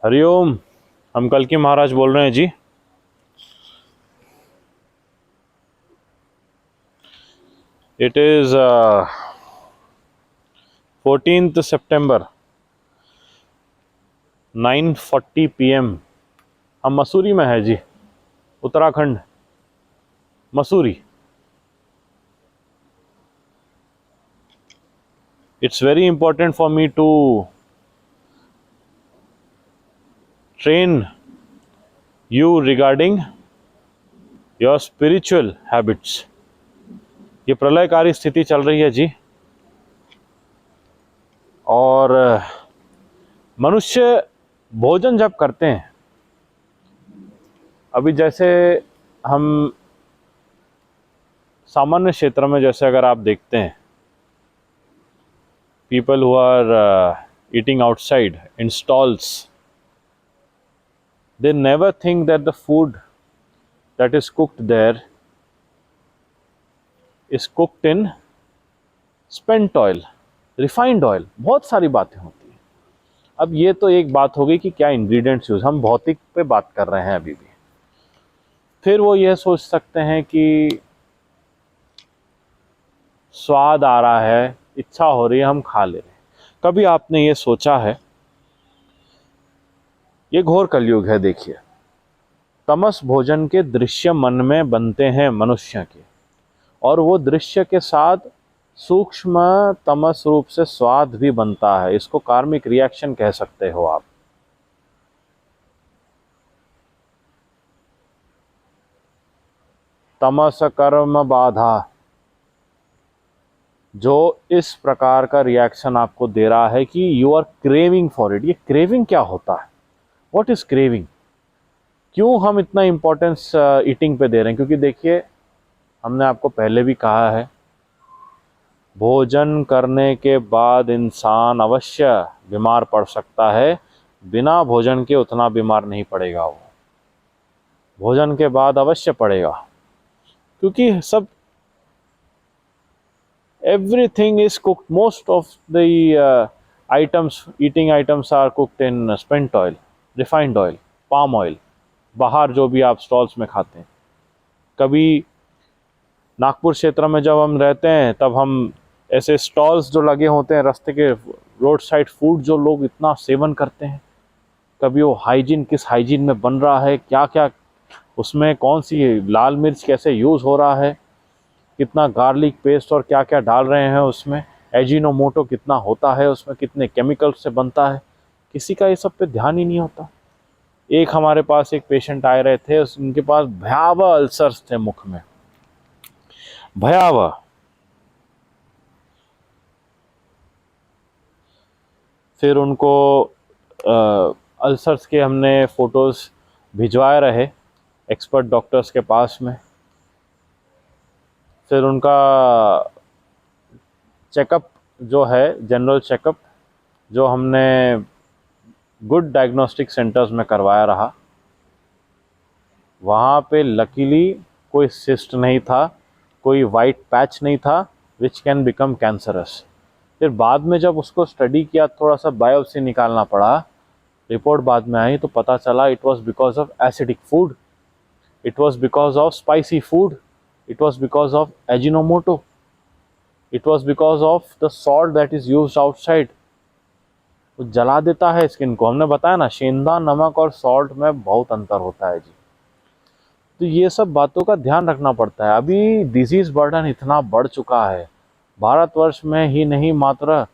हरिओम। हम कल की महाराज बोल रहे हैं जी। It is 14th September 9:40 PM। हम मसूरी में है जी, Uttarakhand, Mussoorie. It's very important for me to train you regarding your spiritual habits. ये प्रलयकारी स्थिति चल रही है जी, और मनुष्य भोजन जब करते हैं, अभी जैसे हम सामान्य क्षेत्र में, जैसे अगर आप देखते हैं, people who are eating outside in stalls, they never think that the food that is cooked there is cooked in spent oil, refined oil। बहुत सारी बातें होती हैं। अब ये तो एक बात हो गई कि क्या इंग्रेडिएंट्स यूज, हम भौतिक पे बात कर रहे हैं अभी भी। फिर वो ये सोच सकते हैं कि स्वाद आ रहा है, इच्छा हो रही है, हम खा ले रहे हैं। कभी आपने ये सोचा है, ये घोर कलयुग है। देखिए, तमस भोजन के दृश्य मन में बनते हैं मनुष्य के, और वो दृश्य के साथ सूक्ष्म तमस रूप से स्वाद भी बनता है। इसको कार्मिक रिएक्शन कह सकते हो आप। तमस कर्म बाधा, जो इस प्रकार का रिएक्शन आपको दे रहा है कि you are craving for it. ये क्रेविंग क्या होता है? What is craving? क्यों हम इतना इंपॉर्टेंस ईटिंग पे दे रहे हैं? क्योंकि देखिए, हमने आपको पहले भी कहा है, भोजन करने के बाद इंसान अवश्य बीमार पड़ सकता है। बिना भोजन के उतना बीमार नहीं पड़ेगा, वो भोजन के बाद अवश्य पड़ेगा। क्योंकि सब everything is cooked, most of the items, eating items are cooked in spent oil, refined oil, palm oil। बाहर जो भी आप स्टॉल्स में खाते हैं, कभी नागपुर क्षेत्र में जब हम रहते हैं, तब हम ऐसे स्टॉल्स जो लगे होते हैं रास्ते के, रोड साइड फूड जो लोग इतना सेवन करते हैं, कभी वो हाइजीन, किस हाइजीन में बन रहा है, क्या क्या उसमें, कौन सी लाल मिर्च कैसे यूज़ हो रहा है, कितना गार्लिक पेस्ट और क्या क्या डाल रहे हैं उसमें, एजिनोमोटो कितना होता है उसमें, कितने केमिकल से बनता है, किसी का ये सब पे ध्यान ही नहीं होता। एक हमारे पास एक पेशेंट आए रहे थे, उनके पास भयावह अल्सर्स थे मुख में, भयावह। फिर उनको अल्सर्स के हमने फोटोज़ भिजवाए रहे एक्सपर्ट डॉक्टर्स के पास में। फिर उनका चेकअप जो है, जनरल चेकअप, जो हमने गुड डायग्नोस्टिक सेंटर्स में करवाया रहा, वहाँ पे लकीली कोई सिस्ट नहीं था, कोई वाइट पैच नहीं था विच कैन बिकम कैंसरस। फिर बाद में जब उसको स्टडी किया, थोड़ा सा बायोप्सी निकालना पड़ा, रिपोर्ट बाद में आई तो पता चला it was because of acidic food, it was because of spicy food, it was because of Ajinomoto, it was because of the salt that is used outside. वो जला देता है स्किन को। हमने बताया ना, सेंधा नमक और सॉल्ट में बहुत अंतर होता है जी। तो ये सब बातों का ध्यान रखना पड़ता है। अभी डिजीज बर्डन इतना बढ़ चुका है, भारतवर्ष में ही नहीं, मात्र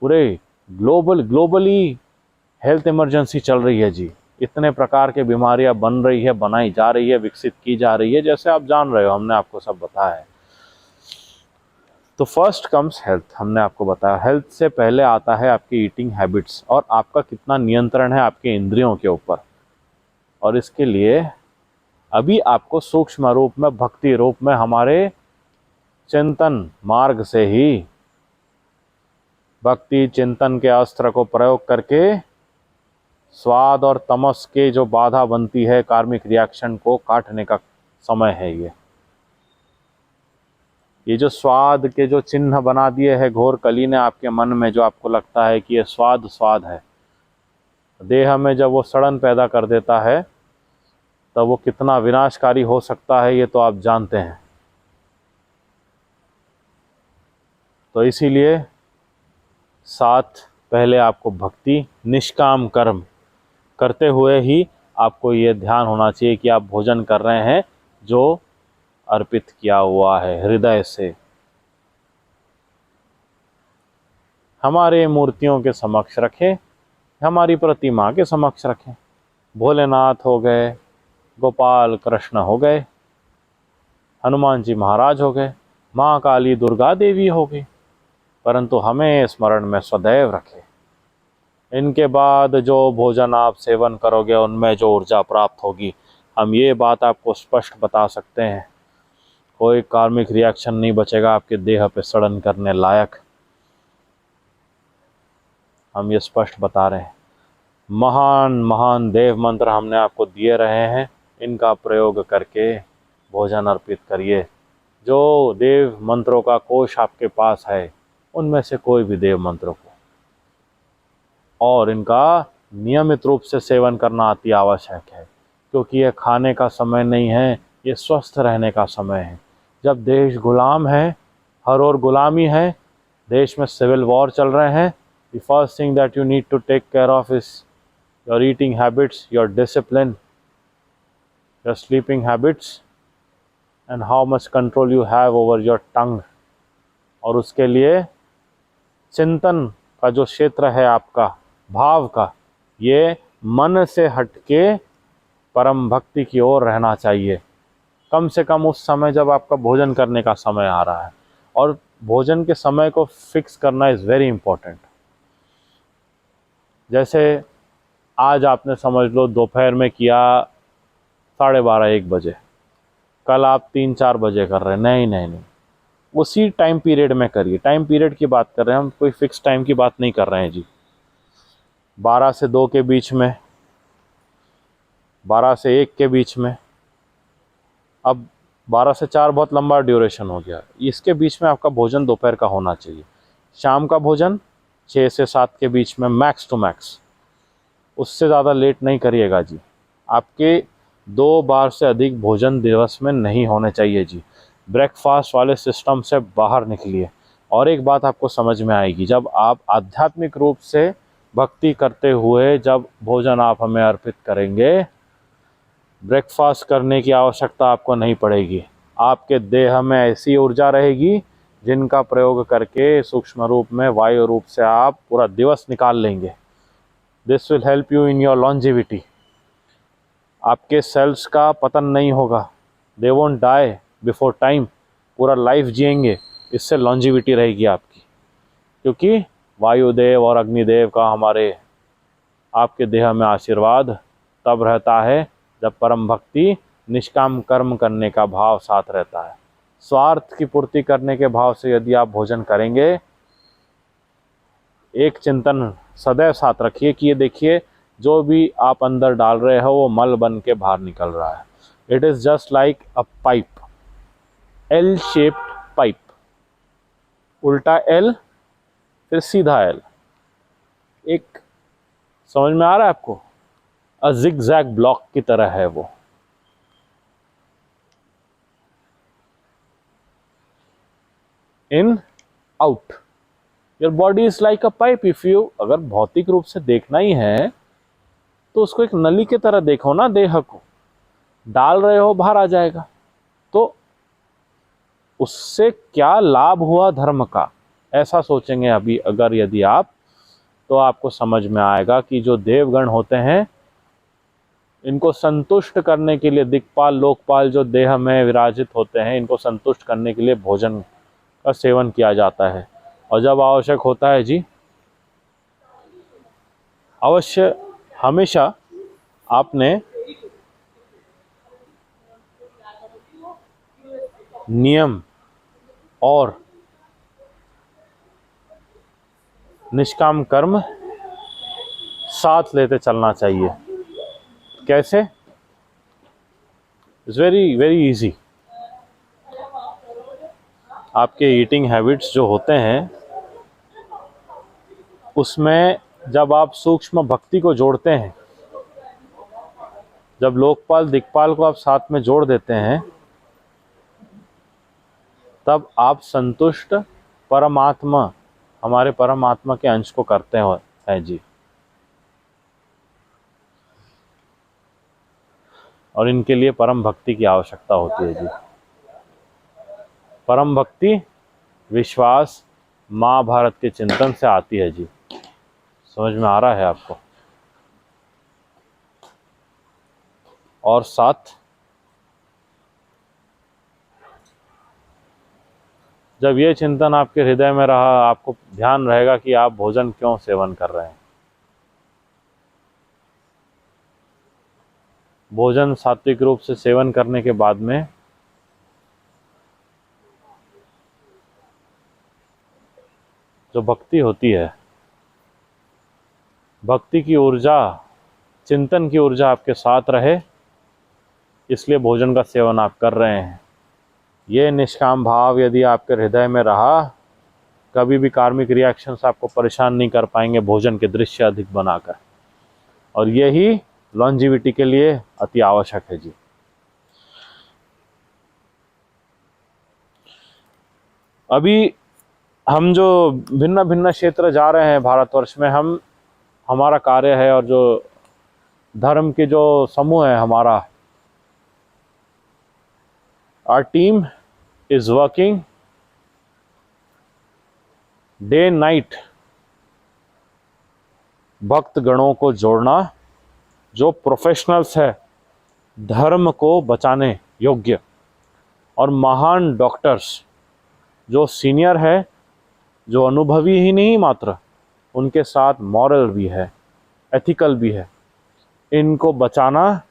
पूरे ग्लोबली हेल्थ इमरजेंसी चल रही है जी। इतने प्रकार के बीमारियां बन रही है, बनाई जा रही है, विकसित की जा रही है, जैसे आप जान रहे हो, हमने आपको सब बताया है। तो फर्स्ट कम्स हेल्थ, हमने आपको बताया। हेल्थ से पहले आता है आपकी ईटिंग हैबिट्स, और आपका कितना नियंत्रण है आपके इंद्रियों के ऊपर। और इसके लिए अभी आपको सूक्ष्म रूप में, भक्ति रूप में, हमारे चिंतन मार्ग से ही, भक्ति चिंतन के अस्त्र को प्रयोग करके, स्वाद और तमस के जो बाधा बनती है कार्मिक रिएक्शन को काटने का समय है ये जो स्वाद के जो चिन्ह बना दिए हैं घोर कली ने आपके मन में, जो आपको लगता है कि ये स्वाद स्वाद है, देह में जब वो सड़न पैदा कर देता है तब वो कितना विनाशकारी हो सकता है ये तो आप जानते हैं। तो इसीलिए साथ पहले आपको भक्ति निष्काम कर्म करते हुए ही आपको ये ध्यान होना चाहिए कि आप भोजन कर रहे हैं जो अर्पित किया हुआ है हृदय से। हमारे मूर्तियों के समक्ष रखें, हमारी प्रतिमा के समक्ष रखें। भोलेनाथ हो गए, गोपाल कृष्ण हो गए, हनुमान जी महाराज हो गए, माँ काली दुर्गा देवी हो गई, परंतु हमें स्मरण में सदैव रखें। इनके बाद जो भोजन आप सेवन करोगे उनमें जो ऊर्जा प्राप्त होगी, हम ये बात आपको स्पष्ट बता सकते हैं, कोई कार्मिक रिएक्शन नहीं बचेगा आपके देह पे सड़न करने लायक। हम ये स्पष्ट बता रहे हैं। महान महान देव मंत्र हमने आपको दिए रहे हैं, इनका प्रयोग करके भोजन अर्पित करिए। जो देव मंत्रों का कोश आपके पास है उनमें से कोई भी देव मंत्रों को, और इनका नियमित रूप से सेवन करना अति आवश्यक है, क्योंकि ये खाने का समय नहीं है, ये स्वस्थ रहने का समय है। जब देश गुलाम है, हर ओर गुलामी है, देश में सिविल वॉर चल रहे हैं, the first thing that you need to take care of is your eating habits, your discipline, your sleeping habits, and how much control you have over your tongue. और उसके लिए चिंतन का जो क्षेत्र है आपका भाव का, ये मन से हटके परम भक्ति की ओर रहना चाहिए, कम से कम उस समय जब आपका भोजन करने का समय आ रहा है। और भोजन के समय को फिक्स करना इज़ वेरी इम्पोर्टेंट। जैसे आज आपने समझ लो दोपहर में किया 12:30-1 बजे, कल आप 3-4 बजे कर रहे हैं, नहीं नहीं नहीं, उसी टाइम पीरियड में करिए। टाइम पीरियड की बात कर रहे हैं हम, कोई फिक्स टाइम की बात नहीं कर रहे हैं जी। 12 से 2 के बीच में, 12 से 1 के बीच में, अब 12 से 4 बहुत लंबा ड्यूरेशन हो गया, इसके बीच में आपका भोजन दोपहर का होना चाहिए। शाम का भोजन 6 से 7 के बीच में मैक्स टू मैक्स, उससे ज़्यादा लेट नहीं करिएगा जी। आपके 2 बार से अधिक भोजन दिवस में नहीं होने चाहिए जी। ब्रेकफास्ट वाले सिस्टम से बाहर निकलिए। और एक बात आपको समझ में आएगी, जब आप आध्यात्मिक रूप से भक्ति करते हुए जब भोजन आप हमें अर्पित करेंगे, ब्रेकफास्ट करने की आवश्यकता आपको नहीं पड़ेगी। आपके देह में ऐसी ऊर्जा रहेगी जिनका प्रयोग करके सूक्ष्म रूप में वायु रूप से आप पूरा दिवस निकाल लेंगे। This will help you in your longevity. आपके सेल्स का पतन नहीं होगा, they won't die before time, पूरा लाइफ जिएंगे, इससे लॉन्जिविटी रहेगी आपकी। क्योंकि वायुदेव और अग्निदेव का हमारे आपके देह में आशीर्वाद तब रहता है जब परम भक्ति निष्काम कर्म करने का भाव साथ रहता है। स्वार्थ की पूर्ति करने के भाव से यदि आप भोजन करेंगे, एक चिंतन सदैव साथ रखिए कि ये देखिए जो भी आप अंदर डाल रहे हो वो मल बन के बाहर निकल रहा है। It is just like a pipe, L shaped pipe, उल्टा एल फिर सीधा एल, एक समझ में आ रहा है आपको, अ जिगजैग ब्लॉक की तरह है वो। In out, your body is like a pipe. If you, अगर भौतिक रूप से देखना ही है तो उसको एक नली की तरह देखो ना, देह को डाल रहे हो बाहर आ जाएगा, तो उससे क्या लाभ हुआ धर्म का, ऐसा सोचेंगे अभी अगर यदि आप, तो आपको समझ में आएगा कि जो देवगण होते हैं इनको संतुष्ट करने के लिए, दिक्पाल लोकपाल जो देह में विराजित होते हैं, इनको संतुष्ट करने के लिए भोजन का सेवन किया जाता है। और जब आवश्यक होता है जी, अवश्य हमेशा आपने नियम और निष्काम कर्म साथ लेते चलना चाहिए। कैसे? It's very very easy. आपके ईटिंग हैबिट्स जो होते हैं उसमें जब आप सूक्ष्म भक्ति को जोड़ते हैं, जब लोकपाल दिक्पाल को आप साथ में जोड़ देते हैं, तब आप संतुष्ट परमात्मा, हमारे परमात्मा के अंश को करते हैं जी। और इनके लिए परम भक्ति की आवश्यकता होती है जी। परम भक्ति विश्वास महाभारत के चिंतन से आती है जी। समझ में आ रहा है आपको? और साथ जब ये चिंतन आपके हृदय में रहा, आपको ध्यान रहेगा कि आप भोजन क्यों सेवन कर रहे हैं। भोजन सात्विक रूप से सेवन करने के बाद में जो भक्ति होती है, भक्ति की ऊर्जा, चिंतन की ऊर्जा आपके साथ रहे, इसलिए भोजन का सेवन आप कर रहे हैं। ये निष्काम भाव यदि आपके हृदय में रहा, कभी भी कार्मिक रिएक्शंस आपको परेशान नहीं कर पाएंगे भोजन के दृश्य अधिक बनाकर। और यही लॉन्जिविटी के लिए अति आवश्यक है जी। अभी हम जो भिन्न भिन्न क्षेत्र जा रहे हैं भारतवर्ष में, हमारा कार्य है और जो धर्म के जो समूह है हमारा, our team is working day night भक्त गणों को जोड़ना, जो प्रोफेशनल्स है धर्म को बचाने योग्य, और महान डॉक्टर्स जो सीनियर है, जो अनुभवी ही नहीं मात्र, उनके साथ मॉरल भी है, एथिकल भी है, इनको बचाना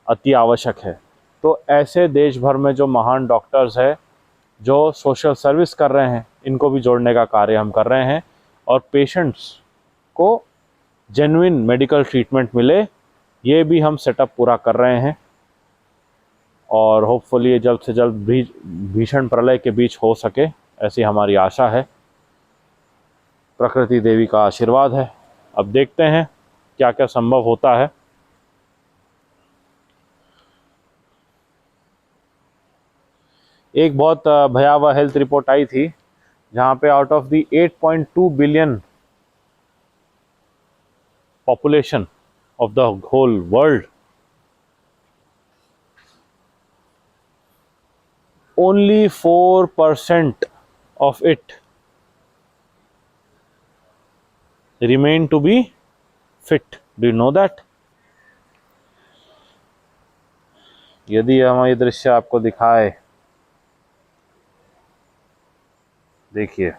अति आवश्यक है। तो ऐसे देश भर में जो महान डॉक्टर्स है, जो सोशल सर्विस कर रहे हैं, इनको भी जोड़ने का कार्य हम कर रहे हैं। और पेशेंट्स को जेन्युइन मेडिकल ट्रीटमेंट मिले, ये भी हम सेटअप पूरा कर रहे हैं। और होपफुली ये जल्द से जल्द भीषण प्रलय के बीच हो सके, ऐसी हमारी आशा है। प्रकृति देवी का आशीर्वाद है। अब देखते हैं क्या क्या संभव होता है। एक बहुत भयावह हेल्थ रिपोर्ट आई थी, जहाँ पे out of the 8.2 billion population of the whole world, only 4% of it remain to be fit. Do you know that? यदि हम ये दृश्य आपको दिखाए, देखिए,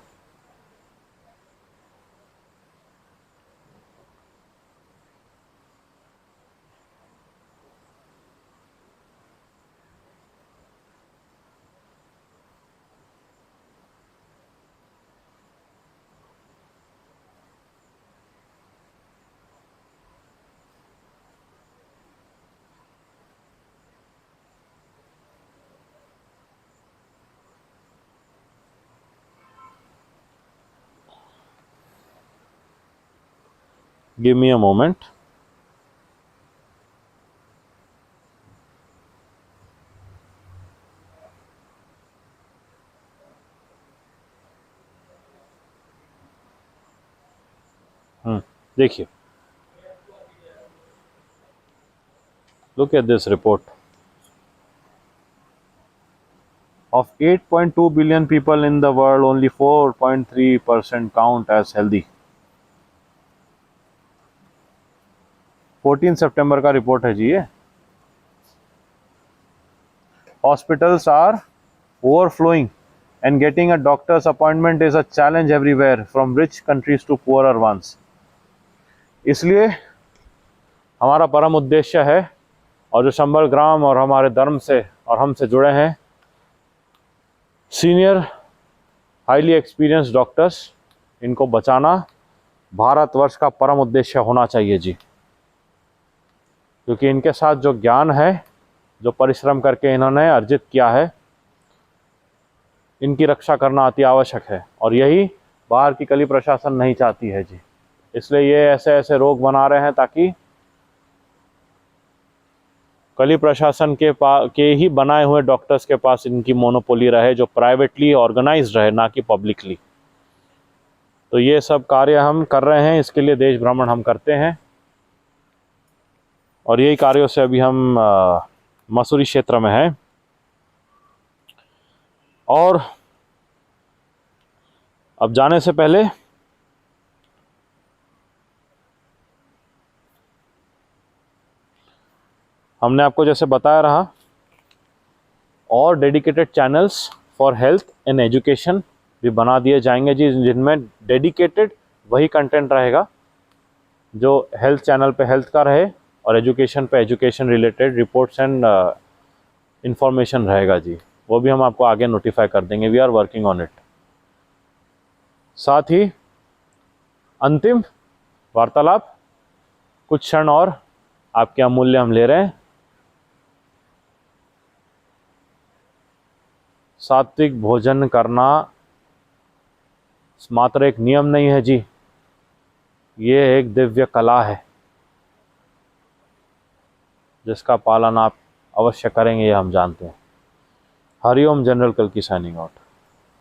give me a moment. देखिए, look at this report. Of 8.2 billion people in the world, only 4.3% count as healthy. 14 सितंबर का report है जी ये। Hospitals are overflowing and getting a doctor's appointment is a challenge everywhere, from rich countries to poorer ones. इसलिए हमारा परम उद्देश्य है, और जो संबल ग्राम और हमारे धर्म से और हमसे जुड़े हैं सीनियर हाईली एक्सपीरियंस डॉक्टर्स, इनको बचाना भारतवर्ष का परम उद्देश्य होना चाहिए जी। क्योंकि इनके साथ जो ज्ञान है, जो परिश्रम करके इन्होंने अर्जित किया है, इनकी रक्षा करना अति आवश्यक है। और यही बाहर की कली प्रशासन नहीं चाहती है जी। इसलिए ये ऐसे ऐसे रोग बना रहे हैं ताकि कली प्रशासन के ही बनाए हुए डॉक्टर्स के पास इनकी मोनोपोली रहे, जो प्राइवेटली ऑर्गेनाइज्ड रहे, ना कि पब्लिकली। तो ये सब कार्य हम कर रहे हैं, इसके लिए देश भ्रमण हम करते हैं, और यही कार्यों से अभी हम मसूरी क्षेत्र में हैं। और अब जाने से पहले हमने आपको जैसे बताया रहा, और dedicated channels for health and education भी बना दिए जाएंगे जी, जिनमें डेडिकेटेड वही कंटेंट रहेगा जो हेल्थ चैनल पे हेल्थ का रहे, और एजुकेशन पे education related reports and information रहेगा जी। वो भी हम आपको आगे नोटिफाई कर देंगे, we are working on it. साथ ही अंतिम वार्तालाप, कुछ क्षण और आपके अमूल्य हम ले रहे हैं। सात्विक भोजन करना मात्र एक नियम नहीं है जी, ये एक दिव्य कला है जिसका पालन आप अवश्य करेंगे, ये हम जानते हैं। हरिओम। जनरल कल्की साइनिंग आउट।